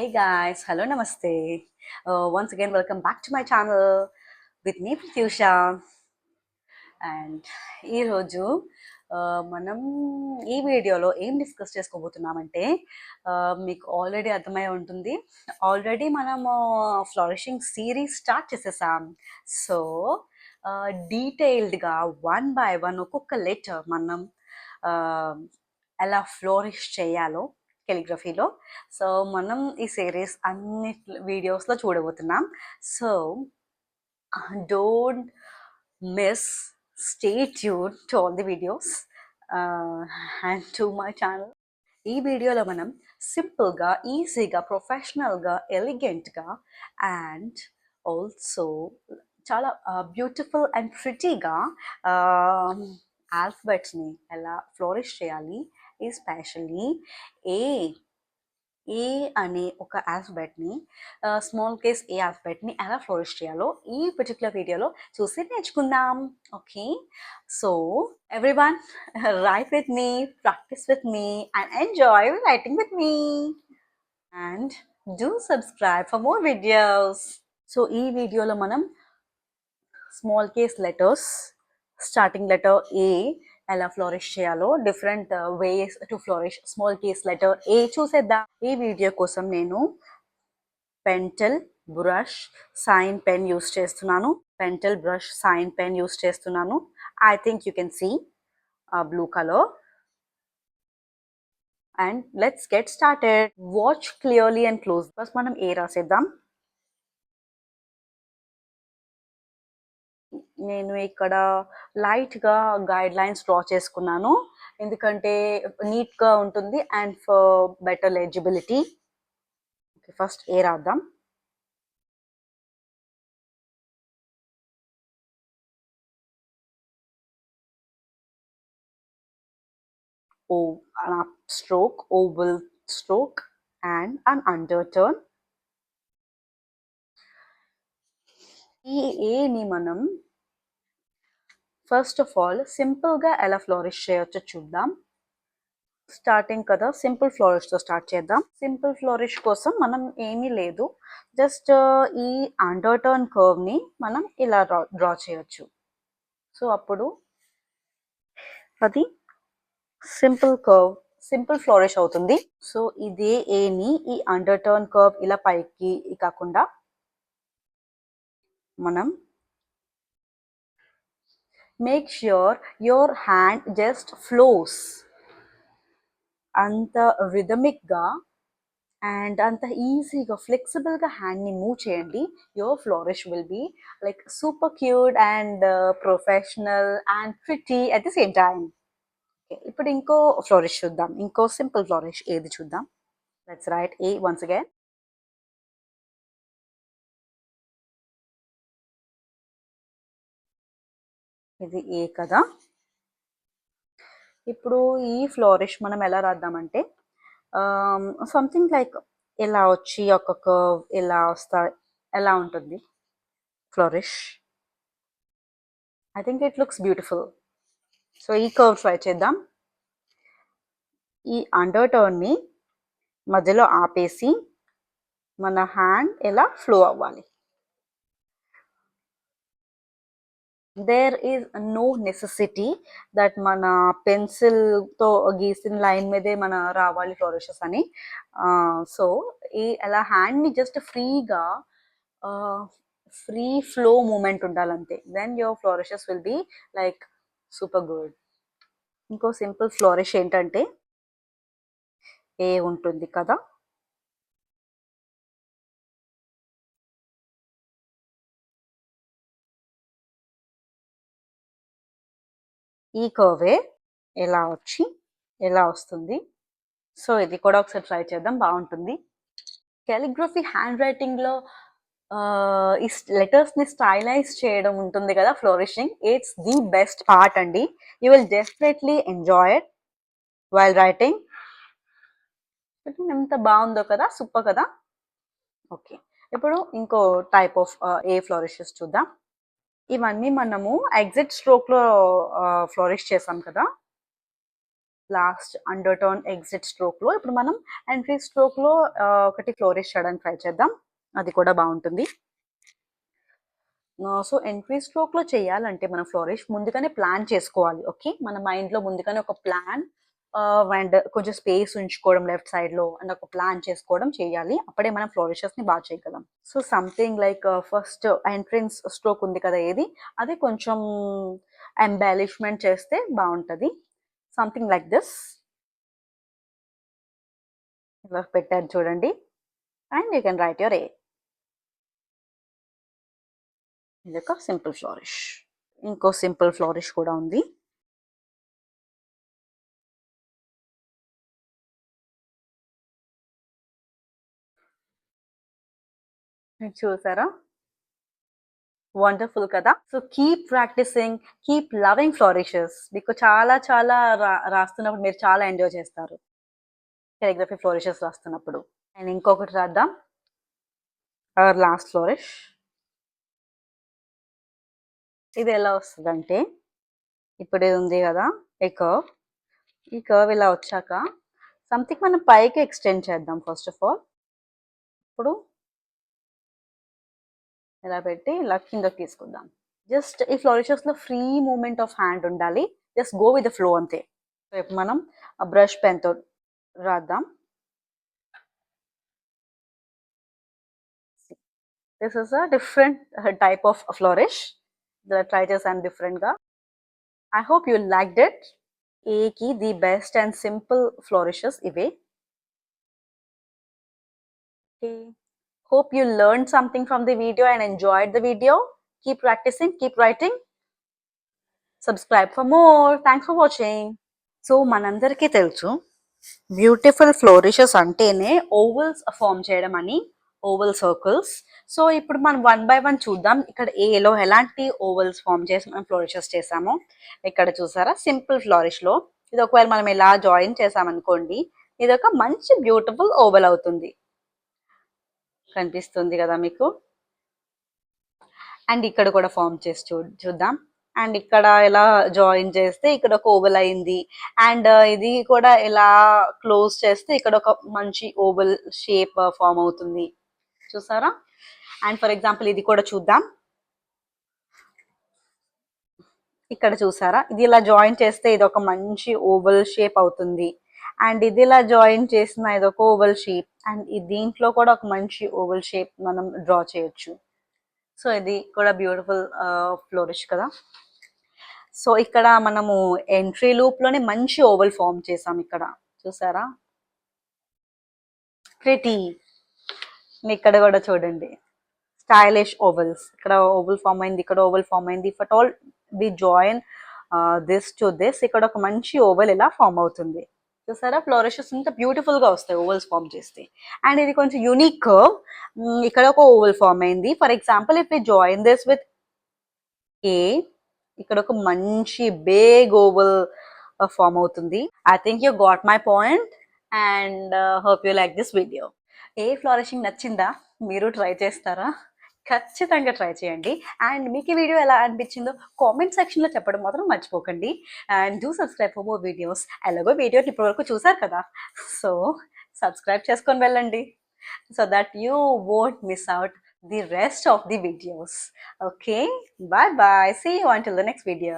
Hey guys, hello, namaste. Once again, welcome back to my channel with me, Pratyusha. And ఈరోజు మనం ఈ వీడియోలో ఏం డిస్కస్ చేసుకోబోతున్నామంటే మీకు ఆల్రెడీ అర్థమై ఉంటుంది. ఆల్రెడీ మనము ఫ్లరిషింగ్ సిరీస్ స్టార్ట్ చేసేసాం. సో డీటెయిల్డ్గా 1 by 1 ఒక్కొక్క లెటర్ మనం ఎలా ఫ్లోరిష్ చేయాలో కెలిగ్రఫీలో, సో మనం ఈ సిరీస్ అన్ని వీడియోస్లో చూడబోతున్నాం. So don't miss, stay tuned to all the videos and to my channel. ఈ వీడియోలో మనం సింపుల్గా, ఈజీగా, ప్రొఫెషనల్గా, ఎలిగెంట్గా అండ్ ఆల్సో చాలా బ్యూటిఫుల్ అండ్ ప్రిటీగా ఆల్ఫబెట్స్ని ఎలా ఫ్లోరిష్ చేయాలి, ఎస్పెషల్లీ ఏ ఏ అనే ఒక ఆల్ఫబెట్ని, స్మాల్ కేస్ ఏ ఆల్ఫబెట్ని ఎలా ఫ్లోరిష్ చేయాలో ఈ పర్టికులర్ వీడియోలో చూసి నేర్చుకుందాం. Okay, so everyone write with me, practise with me and enjoy writing with me and do subscribe for more videos. So ఈ వీడియోలో మనం small case letters, starting letter A ఎలా ఫ్లోరిష్ చేయాలో, different ways to flourish small case letter A చూసేద్దాం. ఈ video కోసం నేను Pentel brush sign pen use చేస్తున్నాను. Pentel brush sign pen use చేస్తున్నాను. I think you can see blue colour. And let's get started. Watch clearly and close. First మనం ఏ రాసేద్దాం. నేను ఇక్కడ లైట్గా గైడ్ లైన్స్ డ్రా చేసుకున్నాను, ఎందుకంటే నీట్గా ఉంటుంది and for better legibility. Okay, first A రాద్దాం. O, an upstroke, oval stroke and an underturn. ఈ ఏని మనం ఫస్ట్ ఆఫ్ ఆల్ సింపుల్గా ఎలా ఫ్లోరిష్ చేయొచ్చో చూద్దాం. స్టార్టింగ్ కదా, సింపుల్ ఫ్లోరిష్తో స్టార్ట్ చేద్దాం. సింపుల్ ఫ్లోరిష్ కోసం మనం ఏమీ లేదు, జస్ట్ ఈ అండర్టర్న్ కర్వ్ని మనం ఇలా డ్రా చేయొచ్చు. సో అప్పుడు అది సింపుల్ కర్వ్, సింపుల్ ఫ్లోరిష్ అవుతుంది. సో ఇదే ఏని ఈ అండర్టర్న్ కర్వ్ ఇలా పైకి కాకుండా మనం make sure your hand just flows. అంత రిథమిక్గా అండ్ అంత ఈజీగా ఫ్లెక్సిబుల్గా హ్యాండ్ని మూవ్ చేయండి. Your flourish will be like super cute and professional and pretty at the same time. ఇప్పుడు ఇంకో ఫ్లోరిష్ చూద్దాం, ఇంకో సింపుల్ ఫ్లోరిష్ ఏది చూద్దాం. Let's write A once again. ఇది ఏ కదా. ఇప్పుడు ఈ ఫ్లోరిష్ మనం ఎలా రాద్దామంటే సంథింగ్ లైక్ ఎలా వచ్చి ఒక కర్వ్ ఎలా వస్తా, ఎలా ఉంటుంది flourish. I think it looks beautiful. So ఈ కర్వ్ ట్రై చేద్దాం. ఈ అండర్ టర్న్ని మధ్యలో ఆపేసి మన హ్యాండ్ ఎలా ఫ్లో అవ్వాలి. There is no necessity that మన పెన్సిల్తో గీసిన లైన్ మీదే మన రావాలి ఫ్లోరిషెస్ అని. సో ఈ అలా హ్యాండ్ని జస్ట్ ఫ్రీగా ఫ్రీ ఫ్లో మూమెంట్ ఉండాలంతే. Then your flourishes will be like super good. ఇంకో సింపుల్ ఫ్లోరిష్ ఏంటంటే ఏ ఉంటుంది కదా, ఈ కర్వే ఎలా వచ్చి ఎలా వస్తుంది. సో ఇది కూడా ఒకసారి ట్రై చేద్దాం, బాగుంటుంది. కాలిగ్రఫీ హ్యాండ్ రైటింగ్లో ఈ లెటర్స్ని స్టైలైజ్ చేయడం ఉంటుంది కదా flourishing, it's the best part అండి. You will definitely enjoy it while writing. ఎంత బాగుందో కదా, సూపర్ కదా. ఓకే, ఇప్పుడు ఇంకో టైప్ ఆఫ్ ఏ ఫ్లోరిషెస్ చూద్దాం. ఇవన్నీ మనము ఎగ్జిట్ స్ట్రోక్లో ఫ్లోరిష్ చేసాం కదా. లాస్ట్ అండర్ టర్న్ ఎగ్జిట్ స్ట్రోక్లో ఇప్పుడు మనం ఎంట్రీ స్ట్రోక్లో ఒకటి ఫ్లోరిష్ చేయడానికి ట్రై చేద్దాం. అది కూడా బాగుంటుంది. సో ఎంట్రీ స్ట్రోక్లో చేయాలంటే మనం ఫ్లోరిష్ ముందుగానే ప్లాన్ చేసుకోవాలి. ఓకే, మన మైండ్లో ముందుగానే ఒక ప్లాన్ అండ్ కొంచెం స్పేస్ ఉంచుకోవడం లెఫ్ట్ సైడ్లో అండ్ ఒక ప్లాన్ చేసుకోవడం చేయాలి. అప్పుడే మనం ఫ్లోరిషెస్ని బాగా చేయగలం. So something like first entrance stroke ఉంది కదా ఏది, అది కొంచెం ఎంబాలిష్మెంట్ చేస్తే బాగుంటుంది. సంథింగ్ లైక్ దిస్ ఇలా పెట్టారు చూడండి. And you can write your A. ఇది ఒక సింపుల్ ఫ్లోరిష్. ఇంకో సింపుల్ ఫ్లోరిష్ కూడా ఉంది. చూసారా, వండర్ఫుల్ కదా. So keep practising, keep loving flourishes. మీకు చాలా చాలా రాస్తున్నప్పుడు మీరు చాలా ఎంజాయ్ చేస్తారు కాలిగ్రఫీ ఫ్లోరిషెస్ రాస్తున్నప్పుడు. అండ్ ఇంకొకటి రాద్దాం, అవర్ లాస్ట్ ఫ్లోరిష్. ఇది ఎలా వస్తుందంటే ఇప్పుడు ఇది ఉంది కదా ఈ కర్వ్, ఈ కర్వ్ ఇలా వచ్చాక సంథింగ్ మనం పైకి ఎక్స్టెండ్ చేద్దాం ఫస్ట్ ఆఫ్ ఆల్. ఇప్పుడు ఇలా పెట్టి ఇలా కిందకి తీసుకుందాం. జస్ట్ ఈ ఫ్లోరిషెస్లో ఫ్రీ మూమెంట్ ఆఫ్ హ్యాండ్ ఉండాలి. Just go with the flow అంతే. రేపు మనం ఆ బ్రష్ పెన్తో రాద్దాం. This is a different type of flourish. Try చేశాను డిఫరెంట్గా. I hope you liked it. ఏకి ది బెస్ట్ అండ్ సింపుల్ ఫ్లోరిషెస్ ఇవే. Okay. Hope you learned something from the video and enjoyed the video. Keep practicing, keep writing. Subscribe for more. Thanks for watching. So మనందరికీ తెలుసు beautiful ఫ్లోరిషెస్ అంటేనే ovals form చేయడం అని, oval circles. So ఇప్పుడు మనం one by one చూద్దాం. ఇక్కడ ఏలో ఎలాంటి ఓవల్స్ ఫామ్ చేసి మనం ఫ్లోరిషెస్ చేసామో. ఇక్కడ చూసారా సింపుల్ ఫ్లోరిష్లో ఇది ఒకవేళ మనం ఇలా జాయిన్ చేసామనుకోండి, ఇది ఒక మంచి బ్యూటిఫుల్ ఓవల్ అవుతుంది. కనిపిస్తుంది కదా మీకు. అండ్ ఇక్కడ కూడా ఫామ్ చేసి చూద్దాం. అండ్ ఇక్కడ ఇలా జాయిన్ చేస్తే ఇక్కడ ఒక ఓవల్ అయింది. అండ్ ఇది కూడా ఇలా క్లోజ్ చేస్తే ఇక్కడ ఒక మంచి ఓవల్ షేప్ ఫామ్ అవుతుంది. చూసారా. అండ్ ఫర్ ఎగ్జాంపుల్ ఇది కూడా చూద్దాం. ఇక్కడ చూసారా, ఇది ఇలా జాయిన్ చేస్తే ఇది ఒక మంచి ఓవల్ షేప్ అవుతుంది. అండ్ ఇది ఇలా జాయిన్ చేసిన ఇది ఒక ఓవల్ షేప్. అండ్ దీంట్లో కూడా ఒక మంచి ఓవల్ షేప్ మనం డ్రా చేయొచ్చు. సో ఇది కూడా బ్యూటిఫుల్ ఫ్లోరిష్ కదా. సో ఇక్కడ మనము ఎంట్రీ లూప్ లోనే మంచి ఓవల్ ఫామ్ చేసాం. ఇక్కడ చూసారా, ప్రిటీ. ఇక్కడ కూడా చూడండి, స్టైలిష్ ఓవల్స్. ఇక్కడ ఓవల్ ఫామ్ అయింది, ఇక్కడ ఓవల్ ఫామ్ అయింది. If at all we join this to this, ఇక్కడ ఒక మంచి ఓవల్ ఇలా ఫామ్ అవుతుంది. చూసారా, ఫ్లోరిషెస్ ఇంత బ్యూటిఫుల్ గా వస్తాయి ఓవల్స్ ఫామ్ చేస్తే. అండ్ ఇది కొంచెం యూనిక్ కర్వ్. ఇక్కడ ఒక ఓవల్ ఫామ్ అయింది. For example if we join this with A, ఇక్కడ ఒక మంచి బిగ్ ఓవల్ ఫామ్ అవుతుంది. I think you got my point and hope you like this video. A flourishing నచ్చిందా? మీరు ట్రై చేస్తారా? ఖచ్చితంగా ట్రై చేయండి. అండ్ మీకు ఈ వీడియో ఎలా అనిపించిందో కామెంట్ సెక్షన్లో చెప్పడం మాత్రం మర్చిపోకండి. And do subscribe for more videos. ఎలాగో వీడియో ఇప్పటివరకు చూసారు కదా, సో సబ్స్క్రైబ్ చేసుకొని వెళ్ళండి so that you won't miss out the rest of the videos. Okay, bye bye, see you until the next video.